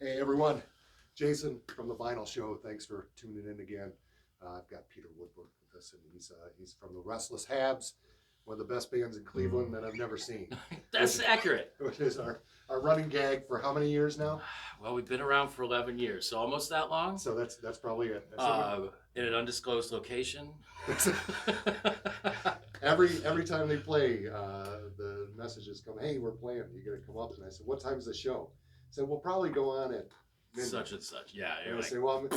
Hey everyone, Jason from the Vinyl Show. Thanks for tuning in again. I've got Peter Woodward with us, and he's from the Restless Habs, one of the best bands in Cleveland that I've never seen. That's accurate. Which is our running gag for how many years now? Well, we've been around for 11 years, so almost that long. So that's probably it. In an undisclosed location. Every time they play, the messages come, "Hey, we're playing. You got to come up." And I said, "What time's the show?" I said, "We'll probably go on at midnight." Such and such. Yeah. And I say, "Well,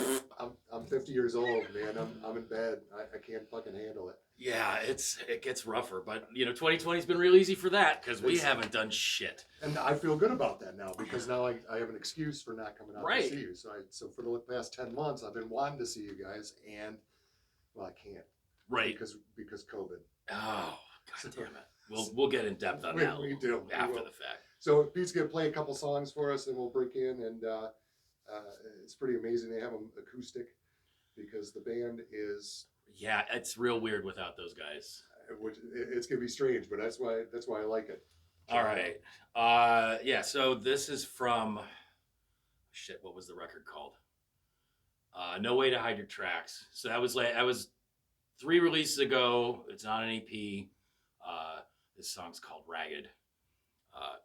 I'm 50 years old, man. I'm in bed. I can't fucking handle it." Yeah, it gets rougher, but 2020's been real easy for that because we haven't done shit. And I feel good about that now because now I have an excuse for not coming out to see you. So for the past 10 months, I've been wanting to see you guys, and well, I can't. Right. Because COVID. Oh, God damn it. We'll get in depth on that. We do after the fact. So Pete's gonna play a couple songs for us, and we'll break in, and it's pretty amazing. They have them acoustic because the band is. Yeah, it's real weird without those guys. It's gonna be strange, but that's why I like it. All right. Yeah. So this is from. Shit. What was the record called? No Way to Hide Your Tracks. So that was 3 releases ago. It's on an EP. This song's called Ragged.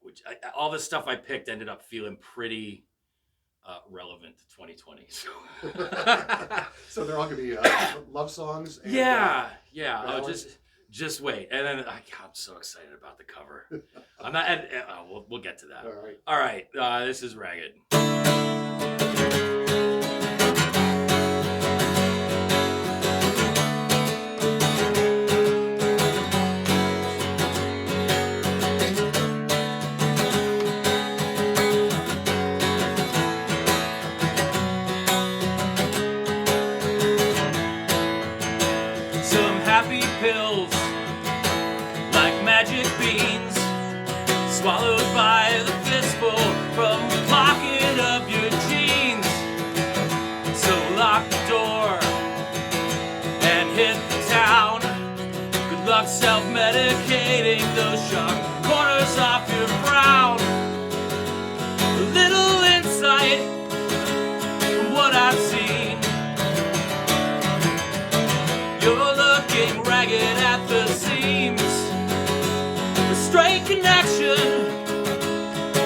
Which all the stuff I picked ended up feeling pretty relevant to 2020. So, so they're all gonna be love songs. And, yeah. Oh, just wait, and then I'm so excited about the cover. I'm not. We'll get to that. All right. This is Ragged. Happy pills, like magic beans, swallowed by the fistful from the pocket of your jeans. So lock the door and hit the town. Good luck self-medicating those sharp corners off your frown. A little insight from what I've seen. You're looking ragged at the seams. A straight connection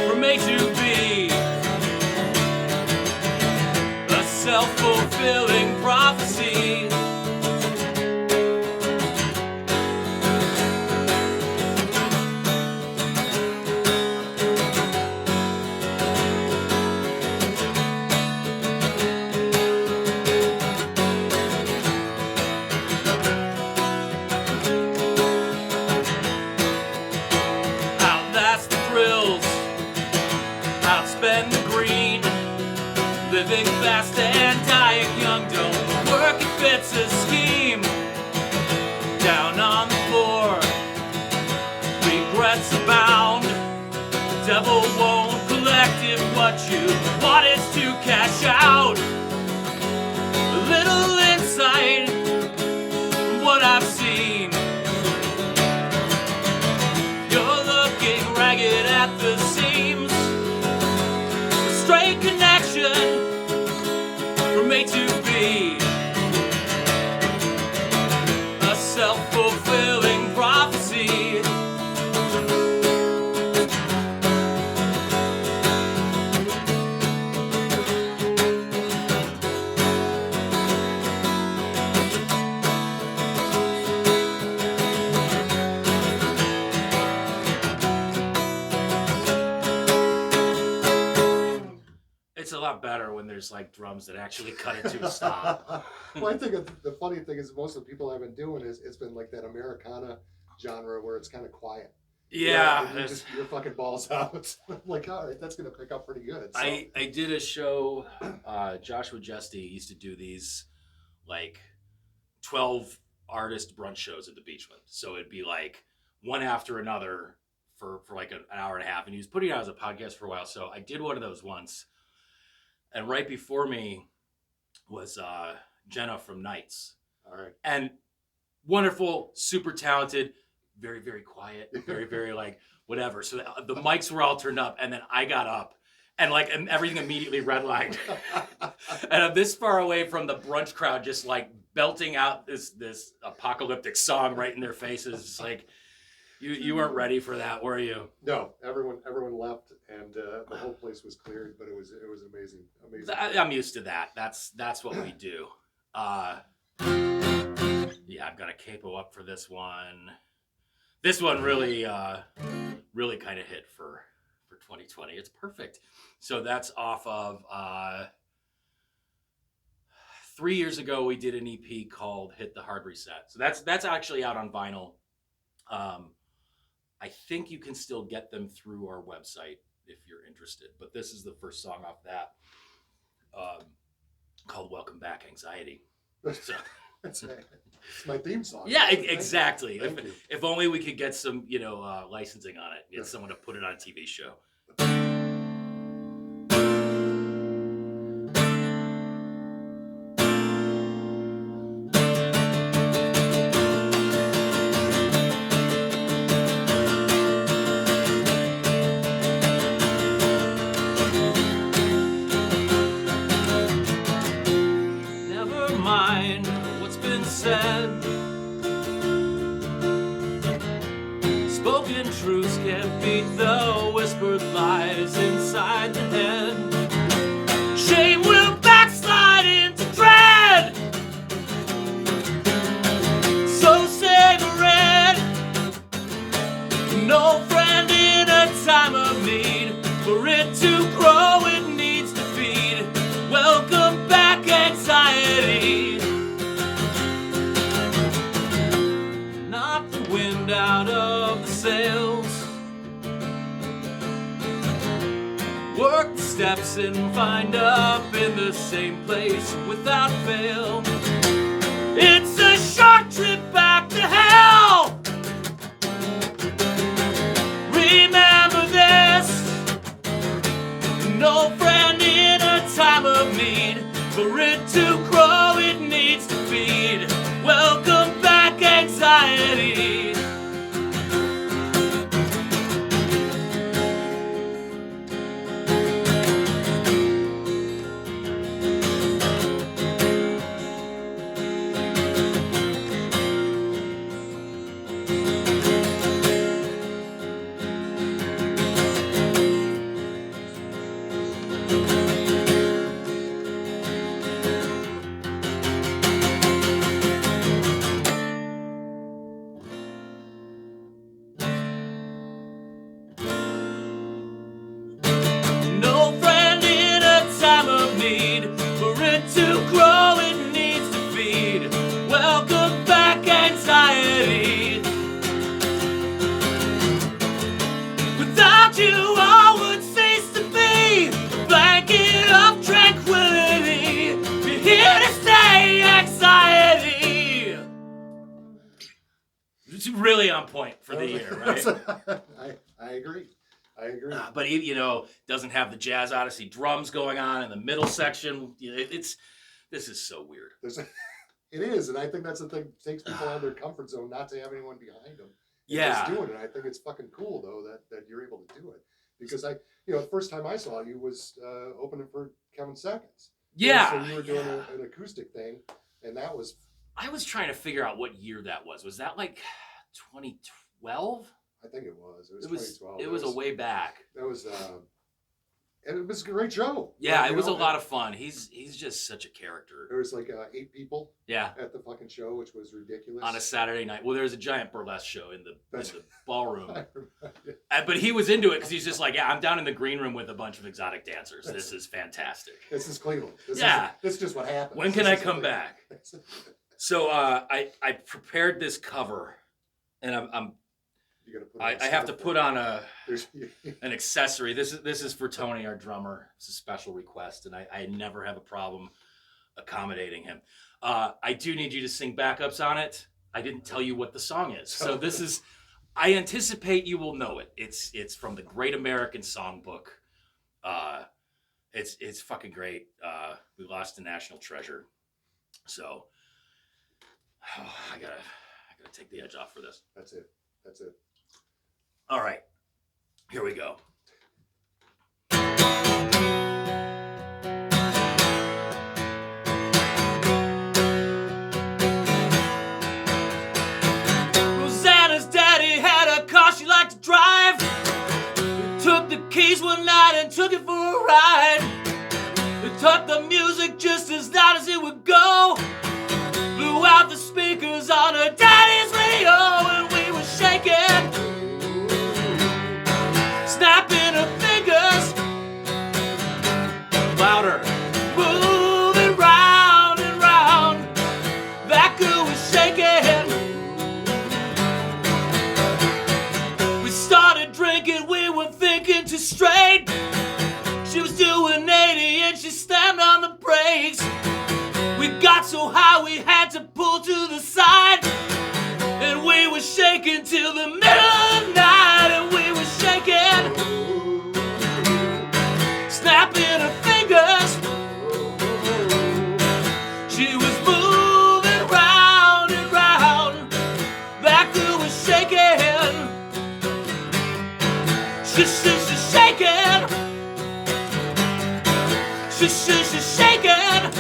from A to B. A self-fulfilling prophecy. Outspend the green, living fast and dying young. Don't work, it fits a scheme. Down on the floor, regrets abound. The devil won't collect if what you want is to cash out. A little insight from what I've seen. You're looking ragged at the seams. Straight connection from A to B. A self-fulfilling prophecy. It's a lot better when there's like drums that actually cut it to a stop. Well, I think the funny thing is most of the people I've been doing is it's been like that Americana genre where it's kind of quiet. Yeah. Your fucking balls out. I'm like, all right, that's going to pick up pretty good. So. I did a show, Joshua Jesty used to do these like 12 artist brunch shows at the Beachland. So it'd be like one after another for like an hour and a half. And he was putting it out as a podcast for a while. So I did one of those once. And right before me was Jenna from Knights. All right. And wonderful, super talented, very, very quiet, very, very like whatever. So the mics were all turned up, and then I got up and like everything immediately redlined. And I'm this far away from the brunch crowd, just like belting out this apocalyptic song right in their faces. It's like you weren't ready for that, were you? No, everyone left, and the whole place was cleared. But it was amazing. I'm used to that. That's what we do. Yeah, I've got a capo up for this one. This one really kind of hit for 2020. It's perfect. So that's off of 3 years ago. We did an EP called "Hit the Hard Reset." So that's actually out on vinyl. I think you can still get them through our website if you're interested. But this is the first song off that, called "Welcome Back, Anxiety." So. It's my theme song. Yeah, exactly. Thank you. If only we could get some, licensing on it. Get someone to put it on a TV show. Never mind what's been said. Spoken truths can't beat the whispered lies inside the head. Shame will backslide into dread. So savor it. No friend in a time of need. For it to grow, it needs to feed. Welcome back, anxiety. Knock the wind out of the sails. Work the steps and find up in the same place without fail. It's a short trip back to hell. Remember this. No friend in a time of need. For it to grow, it needs to feed. Welcome back, anxiety. No friend in a time of need. For it to grow, it needs to feed. Welcome back, anxiety. Without you, all would cease to be. A blanket of tranquility. You're here to stay, anxiety. It's really on point for the year, right? I agree. But doesn't have the Jazz Odyssey drums going on in the middle section. This is so weird. It is, and I think that's the thing. It takes people out of their comfort zone not to have anyone behind them. Yeah, just doing it. I think it's fucking cool though that you're able to do it, because the first time I saw you was opening for Kevin Seconds. Yeah. So you were doing an acoustic thing, and that was. I was trying to figure out what year that was. Was that like 2012? I think it was. It was 2012. It was a way back. That was, and it was a great show. Yeah, it was a lot of fun. He's just such a character. There was like 8 people. Yeah. At the fucking show, which was ridiculous. On a Saturday night. Well, there was a giant burlesque show in the ballroom. Yeah. But he was into it because he's just like, yeah, I'm down in the green room with a bunch of exotic dancers. This is fantastic. This is Cleveland. This is just what happens. When can I come back? So I prepared this cover, and I have to put on an accessory. This is for Tony, our drummer. It's a special request, and I never have a problem accommodating him. I do need you to sing backups on it. I didn't tell you what the song is, so this is. I anticipate you will know it. It's from the Great American Songbook. It's fucking great. We lost a national treasure, so I gotta take the edge off for this. That's it. All right, here we go. one night and took it for a ride. We taught the music just as loud as it would go. Blew out the speakers on her daddy's radio, and we were shaking, snapping her fingers. Louder. Moving round and round. That girl was shaking. We started drinking, we were thinking too straight. She was doing 80 and she slammed on the brakes. We got so high we had to pull to the side. And we were shaking till the middle of the night. And we were shaking, snapping her fingers. She was moving round and round. That girl was shaking. She's shaking. She's shaking.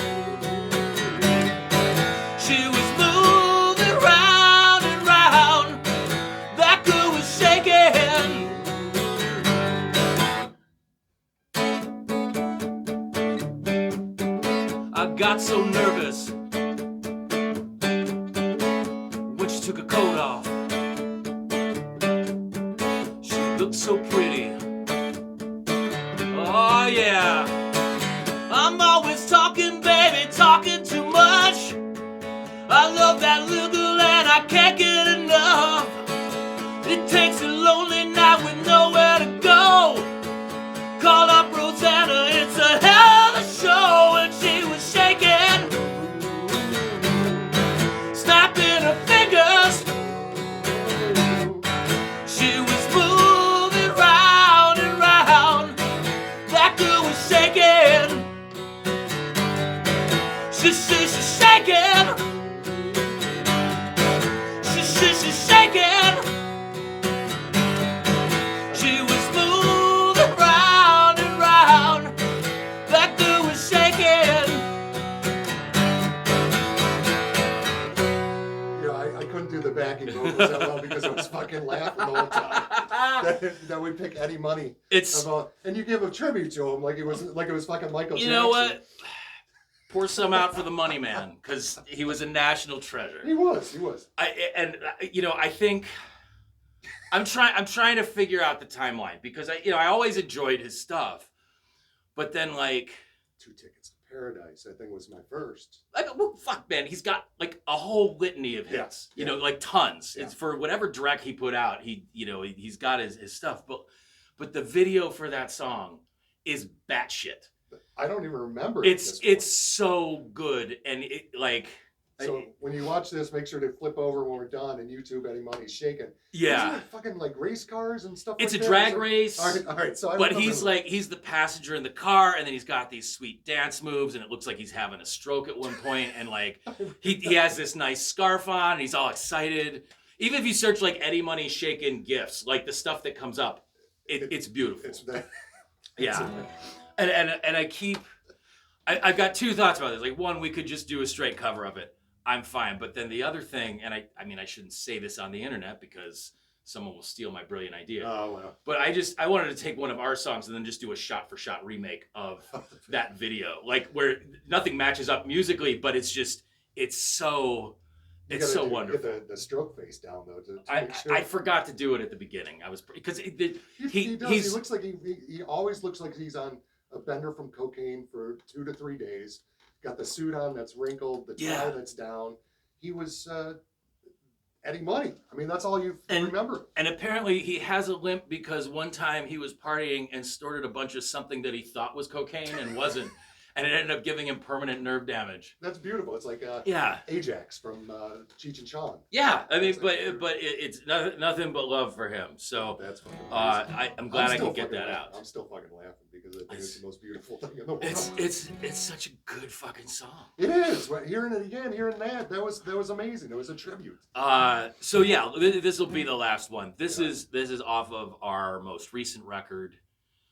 She was moving round and round. That girl was shaking. I got so nervous when she took her coat off. She looked so pretty. Oh yeah. I'm always talking, baby, talking too much. I love that little girl and I can't get enough. It takes a lonely night with nowhere to go. Call up Rosanna, it's a hell of a show. And she was shaking, snapping her fingers. She was moving round and round. That girl was shaking. She's shaking. She's shaking. She was moving round and round. That girl was shaking. Yeah, I couldn't do the backing vocals that well because I was fucking laughing the whole time. that we pick Eddie Money. It's and you give a tribute to him like it was fucking Michael Jackson. You know what? Pour some out for the money man, because he was a national treasure. He was. I think I'm trying to figure out the timeline, because I always enjoyed his stuff, but then like 2 Tickets to Paradise, I think was my first. well, fuck man, he's got like a whole litany of hits, you know, like tons. Yeah. It's for whatever direct he put out. He's got his stuff, but the video for that song is batshit. I don't even remember. It's so good, and it like. So when you watch this, make sure to flip over when we're done and YouTube Eddie Money's shaking. Yeah. Isn't it fucking like race cars and stuff? It's like a that? drag race. All right. So but he's the passenger in the car, and then he's got these sweet dance moves, and it looks like he's having a stroke at one point, and like he has this nice scarf on, and he's all excited. Even if you search like Eddie Money shaking gifs, like the stuff that comes up, it's beautiful. It's that. Yeah. And I've got 2 thoughts about this. Like, one, we could just do a straight cover of it. I'm fine. But then the other thing, and I mean, I shouldn't say this on the internet because someone will steal my brilliant idea. Oh, well. But I wanted to take one of our songs and then just do a shot-for-shot remake of that video. Like, where nothing matches up musically, but it's so wonderful. Get the stroke face down though. To make sure. I forgot to do it at the beginning. I was because he does. He looks like he always looks like he's on a bender from cocaine for 2 to 3 days. Got the suit on that's wrinkled, the tie that's down. He was Eddie Money. I mean, that's all you remember. And apparently he has a limp because one time he was partying and snorted a bunch of something that he thought was cocaine and wasn't. And it ended up giving him permanent nerve damage. That's beautiful. It's like Ajax from Cheech and Chong. Yeah, I mean, but it's nothing but love for him. So that's fucking I'm glad I could get that out. I'm still fucking laughing because I think it's the most beautiful thing in the world. It's such a good fucking song. It is. Hearing it again, hearing that was amazing. It was a tribute. So yeah, this will be the last one. This is off of our most recent record,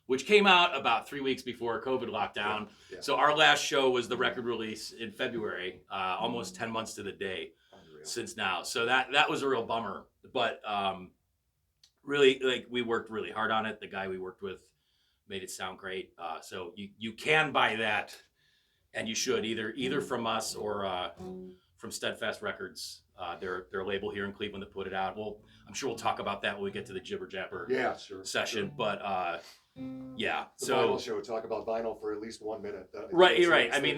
which came out about 3 weeks before COVID lockdown. Yeah. So our last show was the record release in February, almost 10 months to the day since now. So that was a real bummer. But really, like, we worked really hard on it. The guy we worked with made it sound great. So you can buy that, and you should either from us or from Steadfast Records. Their label here in Cleveland that put it out. Well, I'm sure we'll talk about that when we get to the Jibber Jabber session. Sure. But yeah, the vinyl show, talk about vinyl for at least 1 minute. Right. I mean,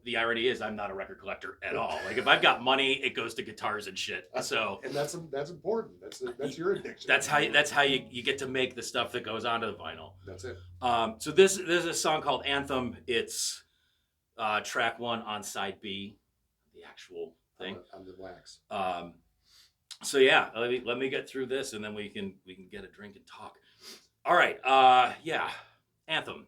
the irony is I'm not a record collector at all. Like if I've got money, it goes to guitars and shit. So and that's important. That's your addiction. That's how you get to make the stuff that goes onto the vinyl. That's it. So this is a song called Anthem. It's track 1 on side B, the actual thing on the wax. So yeah, let me get through this, and then we can get a drink and talk. All right. Yeah, Anthem.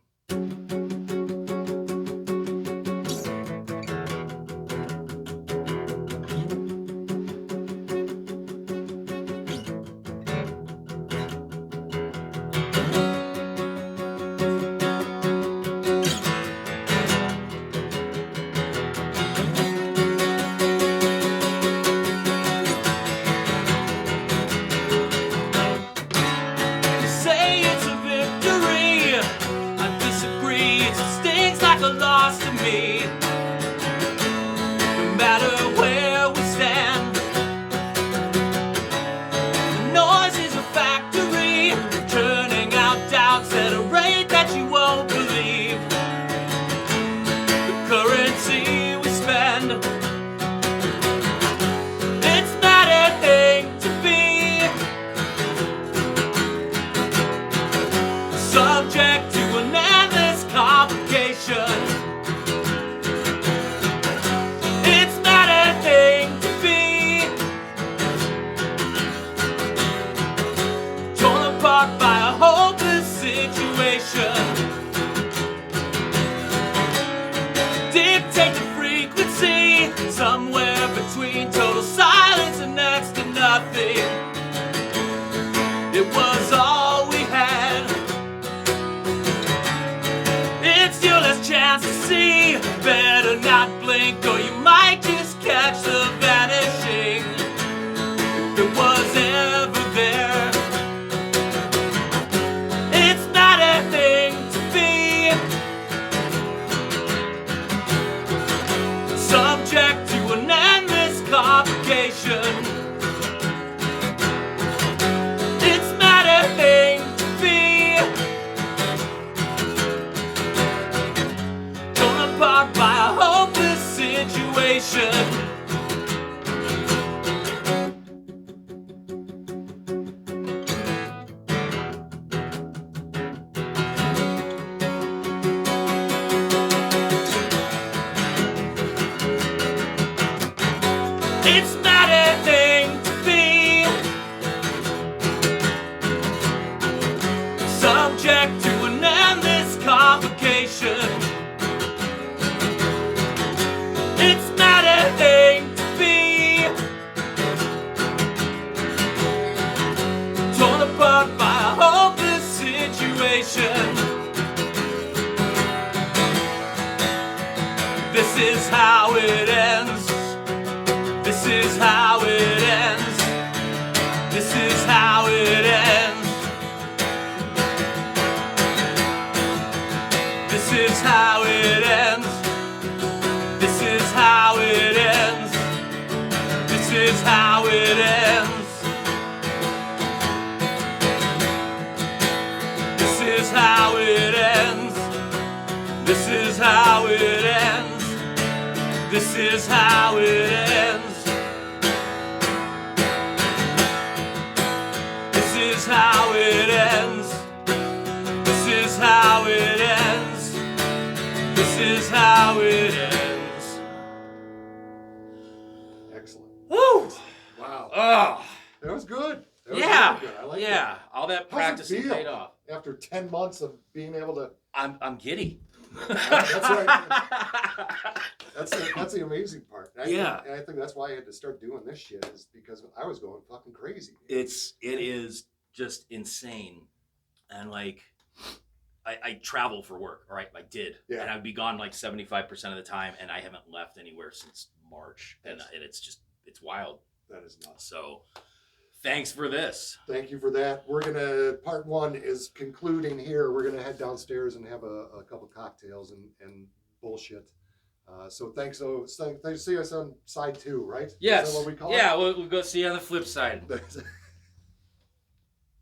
Excellent. Woo! Wow. Oh. That was good. That was yeah. really good. I like that. All that practicing paid off. After 10 months of being able to... I'm giddy. That's right. That's the amazing part. And I think that's why I had to start doing this shit, is because I was going fucking crazy. It is just insane. And like, I travel for work, all right? I did. Yeah. And I'd be gone like 75% of the time, and I haven't left anywhere since March. And it's wild. That is nuts. So thanks for this. Thank you for that. Part one is concluding here. We're gonna head downstairs and have a couple cocktails and bullshit. So thanks. See us on side 2, right? Yes. Is that what we call yeah, it? we'll go see you on the flip side.